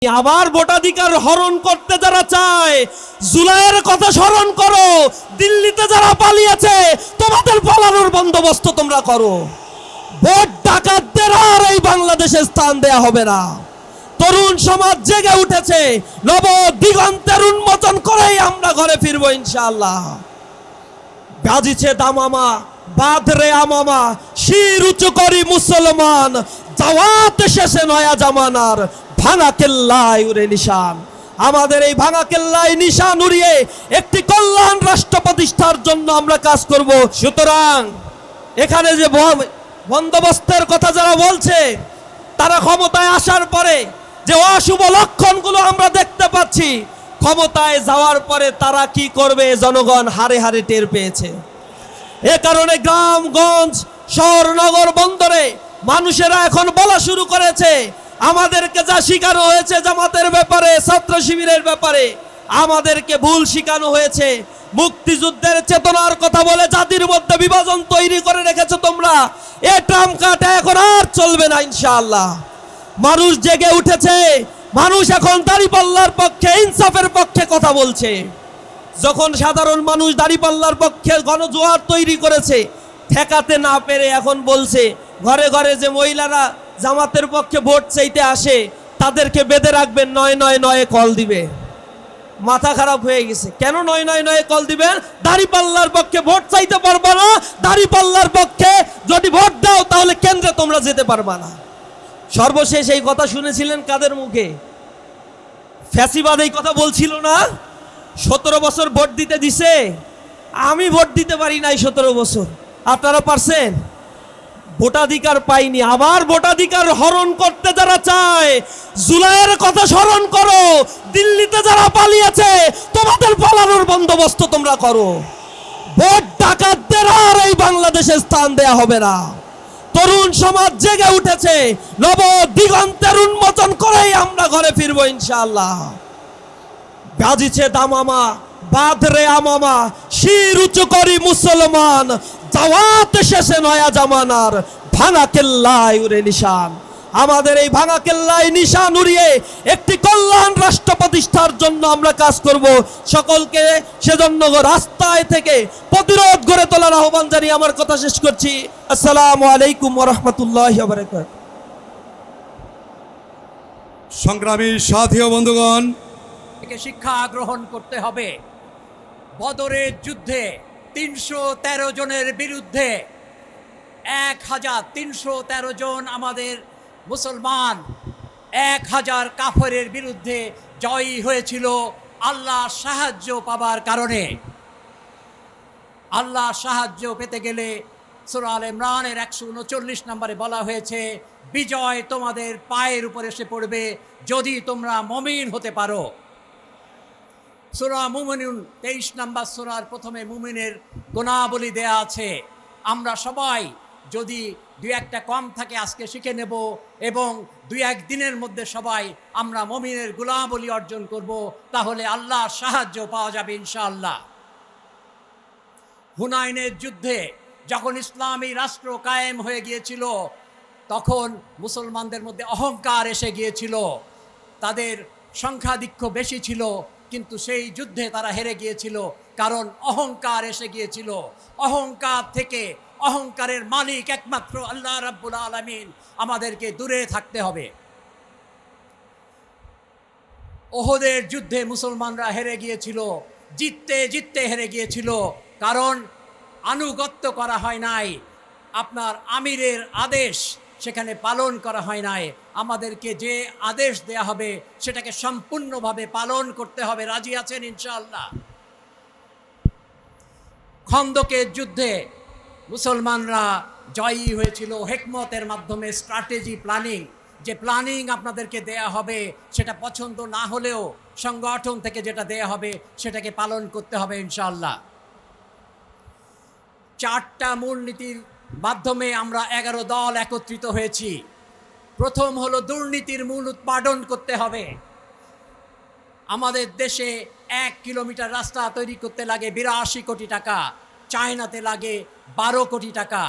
আবার ভোটাধিকার হরণ করতে যারা চায়, জুলাইয়ের কথা স্মরণ করো। দিল্লিতে যারা পালিয়েছে, তোমাদের পালানোর বন্দোবস্ত তোমরা করো। ভোট ডাকাতদের আর এই বাংলাদেশে স্থান দেয়া হবে না। তরুণ সমাজ জেগে উঠেছে, নব দিগন্তের উন্মোচন করেই আমরা ঘরে ফিরবো ইনশাআল্লাহ। গাজিছে দামামা, বাদরে আমামা, শির উঁচু করি মুসলমান, দাওয়াত শেষে নয়া জামানার ভাঙা কেল্লায় উড়ে নিশান। আমাদের এই ভাঙা কেল্লায় নিশান উড়িয়ে একটি কল্যাণ রাষ্ট্র প্রতিষ্ঠার জন্য আমরা কাজ করব। সুতরাং এখানে যে বন্দোবস্তের কথা যারা বলছে, তারা ক্ষমতায় আসার পরে যে অশুভ লক্ষণগুলো আমরা দেখতে পাচ্ছি, ক্ষমতায় যাওয়ার পরে তারা কি করবে জনগণ হারে হারে টের পেয়েছে। এ কারণে গ্রামগঞ্জ, শহর, নগর, বন্দরে মানুষেরা এখন বলা শুরু করেছে, আমাদেরকে যা শিখানো হয়েছে জামাতের ব্যাপারে, ছাত্র শিবিরের ব্যাপারে, আমাদেরকে ভুল শিখানো হয়েছে। মুক্তিযুদ্ধের চেতনার কথা বলে জাতির মধ্যে বিভাজন তৈরি করে রেখেছো তোমরা। এ ট্রাম কাটা এখন আর চলবে না ইনশাআল্লাহ। মানুষ জেগে উঠেছে, মানুষ এখন দাঁড়িপাল্লার পক্ষে, ইনসাফের পক্ষে কথা বলছে। যখন সাধারণ মানুষ দাঁড়িপাল্লার পক্ষে গণজোয়ার তৈরি করেছে, ঠেকাতে না পেরে এখন বলছে ঘরে ঘরে যে মহিলারা জামাতের পক্ষে ভোট চাইতে আসে, তাদেরকে বেঁধে রাখবেন, 999 কল দিবে। মাথা খারাপ হয়ে গেছে। কেন 999 কল দিবেন? দাঁড়িপাল্লার পক্ষে ভোট চাইতে পারবা না। দাঁড়িপাল্লার পক্ষে যদি ভোট দাও তাহলে কেন্দ্রে তোমরা যেতে পারবা না। সর্বশেষ এই কথা শুনেছিলেন কাদের মুখে? ফ্যাসিবাদ এই কথা বলছিল না? 17 বছর ভোট দিতে দিছে। আমি ভোট দিতে পারি নাই 17 বছর, আপনারা পারছেন? ভোটাধিকার পাইনি। আবার ভোটাধিকার হরণ করতে যারা চায়, জুলাইয়ের কথা স্মরণ করো। দিল্লিতে যারা পালিয়েছে, তোমাদের পালানোর বন্দোবস্ত তোমরা করো। ভোট ডাকাতদের আর এই বাংলাদেশে স্থান দেয়া হবে না। তরুণ সমাজ জেগে উঠেছে, নব দিগন্তের উন্মোচন করেই আমরা ঘরে ফিরবো ইনশাআল্লাহ। গাজিছে দামামা, বাদরে আমামা, শির উঁচু করি মুসলমান, দাওয়াত শেষে নয়া জামানার ভাঙা কেল্লায় উড়ে নিশান। আমাদের এই ভাঙা কেল্লায় নিশান উড়িয়ে একটি কল্যাণ রাষ্ট্র প্রতিষ্ঠার জন্য আমরা কাজ করব। সকলকে সেজন্য রাস্তায় থেকে প্রতিরোধ গড়ে তোলার আহ্বান জানিয়ে আমার কথা শেষ করছি। আসসালামু আলাইকুম ওয়া রাহমাতুল্লাহি ওয়া বারাকাতুহু। সংগ্রামী সাথী ও বন্ধুগণ, শিক্ষা গ্রহণ করতে হবে। বদরের যুদ্ধে 313 জনের বিরুদ্ধে 1313 জন আমাদের মুসলমান 1000 কাফেরের বিরুদ্ধে জয়ী হয়েছিল আল্লাহ সাহায্য পাবার কারণে। আল্লাহ সাহায্য পেতে গেলে সূরা আল ইমরানের 139 নম্বরে বলা হয়েছে, বিজয় তোমাদের পায়ের উপর এসে পড়বে যদি তোমরা মুমিন হতে পারো। সূরা মুমিনুন 23 নম্বর সূরার প্রথমে মুমিনের গুণাবলী দেয়া আছে। আমরা সবাই যদি 2-1টা কম থাকে আজকে শিখে নেব, এবং 2-1 দিনের মধ্যে সবাই আমরা মুমিনের গুণাবলী অর্জন করব, তাহলে আল্লাহর সাহায্য পাওয়া যাবে ইনশাআল্লাহ। হুনাইনের যুদ্ধে যখন ইসলামী রাষ্ট্র কায়েম হয়ে গিয়েছিল, তখন মুসলমানদের মধ্যে অহংকার এসে গিয়েছিল। তাদের সংখ্যাধিক্য বেশি ছিল, কিন্তু সেই যুদ্ধে তারা হেরে গিয়েছিল, কারণ অহংকার এসে গিয়েছিল। অহংকার থেকে, অহংকারের মালিক একমাত্র আল্লাহ রাব্বুল আলামিন, আমাদেরকে দূরে থাকতে হবে। ওহদের যুদ্ধে মুসলমানরা হেরে গিয়েছিল, জিততে জিততে হেরে গিয়েছিল, কারণ আনুগত্য করা হয় নাই। আপনার আমিরের আদেশ সেখানে পালন করা হয় নাই। আমাদেরকে যে আদেশ দেয়া হবে সেটাকে সম্পূর্ণভাবে পালন করতে হবে। রাজি আছেন ইনশাআল্লাহ? খন্দকের যুদ্ধে মুসলমানরা জয়ী হয়েছিল হিকমতের মাধ্যমে, স্ট্র্যাটেজি, প্ল্যানিং। যে প্ল্যানিং আপনাদেরকে দেয়া হবে সেটা পছন্দ না হলেও সংগঠন থেকে যেটা দেয়া হবে সেটাকে পালন করতে হবে ইনশাআল্লাহ। 4টা মূলনীতির মাধ্যমে আমরা 11 দল একত্রিত হয়েছি। প্রথম হলো দুর্নীতির মূল উৎপাদন করতে হবে। আমাদের দেশে 1 কিলোমিটার রাস্তা তৈরি করতে লাগে 82 কোটি টাকা, চায়নাতে লাগে 12 কোটি টাকা।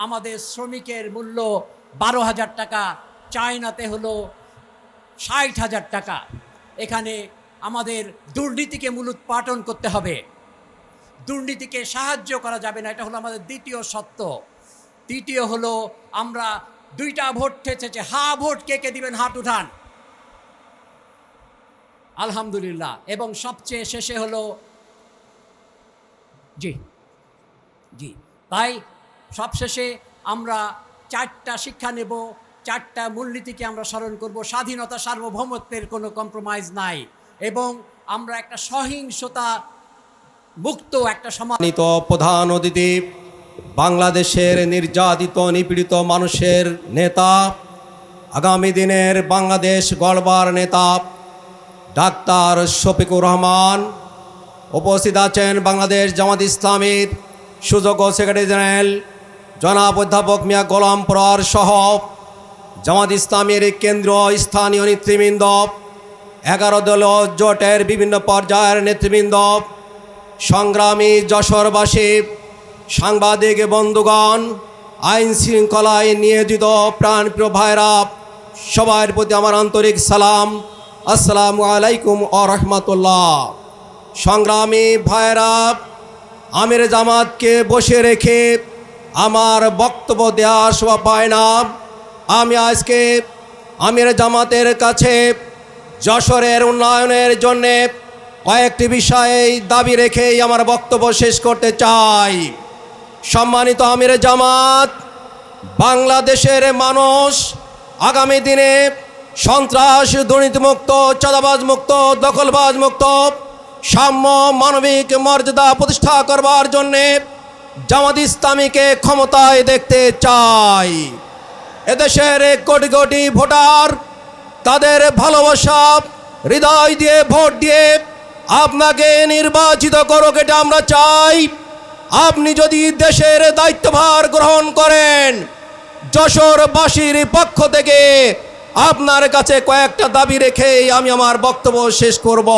আমাদের শ্রমিকের মূল্য 12,000 টাকা, চায়নাতে হলো 60,000 টাকা। এখানে আমাদের দুর্নীতিকে মূলোৎপাটন করতে হবে, দুর্নীতিকে সাহায্য করা যাবে না, এটা হলো আমাদের দ্বিতীয় সত্য। তৃতীয় হলো আমরা 2টা ভোট ঠেকেছে, ভোট কে কে দিবেন হাত উঠান, আলহামদুলিল্লাহ। এবং সবচেয়ে শেষে হলো জি জি তাই সবশেষে আমরা 4টা শিক্ষা নেব, 4টা মূলনীতিকে আমরা স্মরণ করব। স্বাধীনতা, সার্বভৌমত্বের কোনো কম্প্রোমাইজ নাই, এবং আমরা একটা সহিংসতা মুক্ত একটা সমাজ। সম্মানিত প্রধান অতিথি, বাংলাদেশের নির্যাতিত নিপীড়িত মানুষের নেতা, আগামী দিনের বাংলাদেশ গড়বার নেতা ডাক্তার শফিকুর রহমান, উপস্থিত আছেন বাংলাদেশ জামাত ইসলামীর সুযোগ্য সেক্রেটারি জেনারেল জনাব অধ্যাপক মিয়া গোলাম পরোয়ার সহ জামাত ইসলামীর কেন্দ্রীয় স্থানীয় নেতৃবৃন্দ, 11 দলীয় জোটের বিভিন্ন পর্যায়ের নেতৃবৃন্দ, সংগ্রামী যশোরবাসী, সাংবাদিক বন্ধুগণ, আইন শৃঙ্খলায় নিয়োজিত প্রাণপ্রিয় ভাইরা, সবার প্রতি আমার আন্তরিক সালাম, আসসালামু আলাইকুম ওয়া রাহমাতুল্লাহ। সংগ্রামী ভাইরা, আমির জামাতকে বসে রেখে আমার বক্তব্য দেওয়া শোভা পায় না। আমি আজকে আমির জামাতের কাছে যশোরের উন্নয়নের জন্যে কয়েকটি বিষয়ে দাবি রেখেই আমার বক্তব্য শেষ করতে চাই। সম্মানিত আমির জামাত, বাংলাদেশের মানুষ আগামী দিনে সন্ত্রাস, দুর্নীতিমুক্ত, চাঁদাবাজ মুক্ত, দখলবাজ মুক্ত, সাম্য, মানবিক মর্যাদা প্রতিষ্ঠা করবার জন্যে জামাত ইসলামীকে ক্ষমতায় দেখতে চাই। এদেশের কোটি কোটি ভোটার তাদের ভালোবাসা হৃদয় দিয়ে ভোট দিয়ে আপনাকে নির্বাচিত করুক, এটা আমরা চাই। আপনি যদি দেশের দায়িত্বভার গ্রহণ করেন, যশোরবাসীর পক্ষ থেকে আপনার কাছে কয়েকটা দাবি রেখেই আমি আমার বক্তব্য শেষ করব।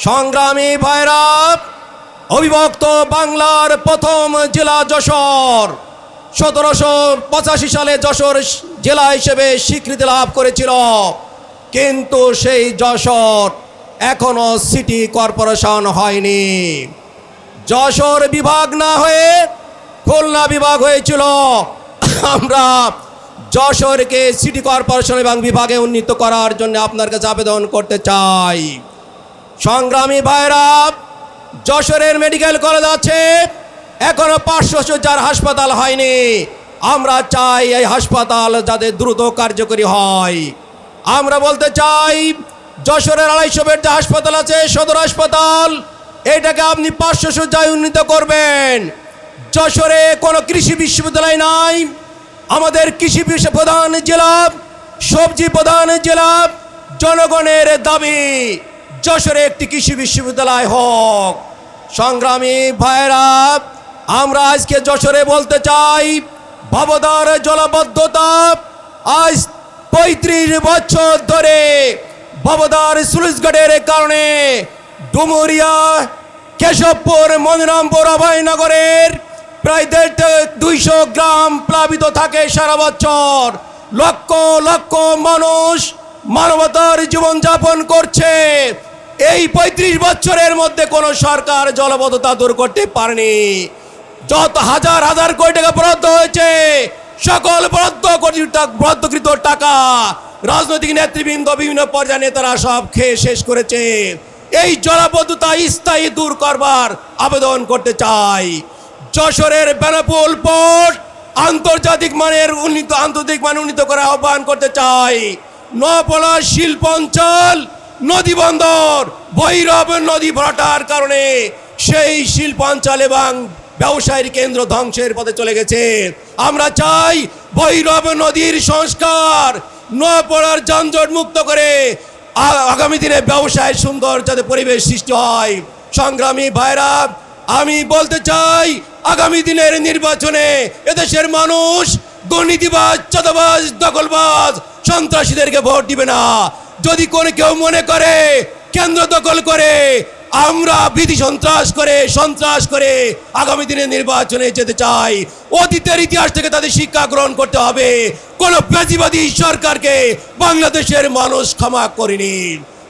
সংগ্রামী ভাইরা, অবিভক্ত বাংলার প্রথম জেলা যশোর 1785 সালে যশোর জেলা হিসেবে স্বীকৃতি লাভ করেছিল, কিন্তু সেই যশোর এখনো সিটি কর্পোরেশন হয়নি। যশোর বিভাগ না হয়ে খুলনা বিভাগ হয়েছিল। আমরা যশোরকে সিটি কর্পোরেশন এবং বিভাগে উন্নীত করার জন্য আপনার কাছে আবেদন করতে চাই। সংগ্রামী ভাইরা, যশোরের মেডিকেল কলেজ আছে, এখনো 500 শয্যার হাসপাতাল হয়নি। আমরা চাই এই হাসপাতাল যাতে দ্রুত কার্যকরী হয়। আমরা বলতে চাই, যশোরের 250 বেড যে হাসপাতাল আছে, সদর হাসপাতাল, এটাকে আপনি 500 শয্যায় উন্নীত করবেন। যশোরে কোনো কৃষি বিশ্ববিদ্যালয় নাই, আমাদের কৃষি প্রধান জেলা, সবজি প্রধান জেলা, জনগণের দাবি যশোরে একটি কৃষি বিশ্ববিদ্যালয় হোক। সংগ্রামী ভাইরা, আমরা আজকে যশোরে বলতে চাই, ভবদার জলাবদ্ধতা আজ 35 বছর ধরে ভবদার সুলুসগড়ের কারণে ডুমুরিয়া, কেশবপুর, মনিরামপুর, অভয়নগরের প্রায় 200 গ্রাম প্লাবিত থাকে সারা বছর। লক্ষ লক্ষ মানুষ মানবতার জীবনযাপন করছে। এই 35 বছরের মধ্যে কোনো সরকার জলাবদ্ধতা দূর করতে পারেনি। যত হাজার হাজার কোটি টাকা বরাদ্দ হয়েছে, সকল বরাদ্দকৃত টাকা রাজনৈতিক নেতৃবৃন্দ, বিভিন্ন পর্যায়ের নেতারা সব খেয়ে শেষ করেছে। এই জলাবদ্ধতা স্থায়ী দূর করবার আবেদন করতে চাই। যশোরের বেনাপোল পোর্ট আন্তর্জাতিক মানের উন্নীত করার আহ্বান করতে চাই। নোয়াপাড়া শিল্প অঞ্চল, নদী বন্দর, ভৈরব নদী ভরাটার কারণে সেই শিল্পাঞ্চল এবং ব্যবসায়ীর কেন্দ্র ধ্বংসের পথে চলে গেছে। আমরা চাই ভৈরব নদীর সংস্কার, নোয়াপাড়ার যানজট মুক্ত করে আগামী দিনে ব্যবসায় সুন্দর যাতে পরিবেশ সৃষ্টি হয়। সংগ্রামী ভাইরা, আমি বলতে চাই, আগামী দিনের নির্বাচনে এদেশের মানুষ দুর্নীতিবাজ, চাঁদাবাজ, দখলবাজ, সন্ত্রাসীদেরকে ভোট দিবে না। যদি কেউ মনে করে কেন্দ্র দখল করে আমরা বিধি সন্ত্রাস করে আগামী দিনে নির্বাচনে যেতে চাই। অতীতের ইতিহাস থেকে তাদের শিক্ষা গ্রহণ করতে হবে। কোন ফ্যাসিবাদী সরকারকে বাংলাদেশের মানুষ ক্ষমা করেনি।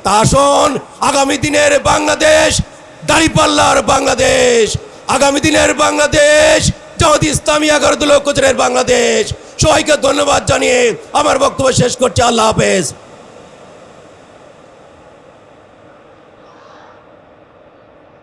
তা আসুন, আগামী দিনের বাংলাদেশ দাঁড়িপাল্লার বাংলাদেশ, আগামী দিনের বাংলাদেশ জামাত ইসলামী 11 লক্ষ বাংলাদেশ। সবাইকে ধন্যবাদ জানিয়ে আমার বক্তব্য শেষ করছি। আল্লাহ হাফেজ।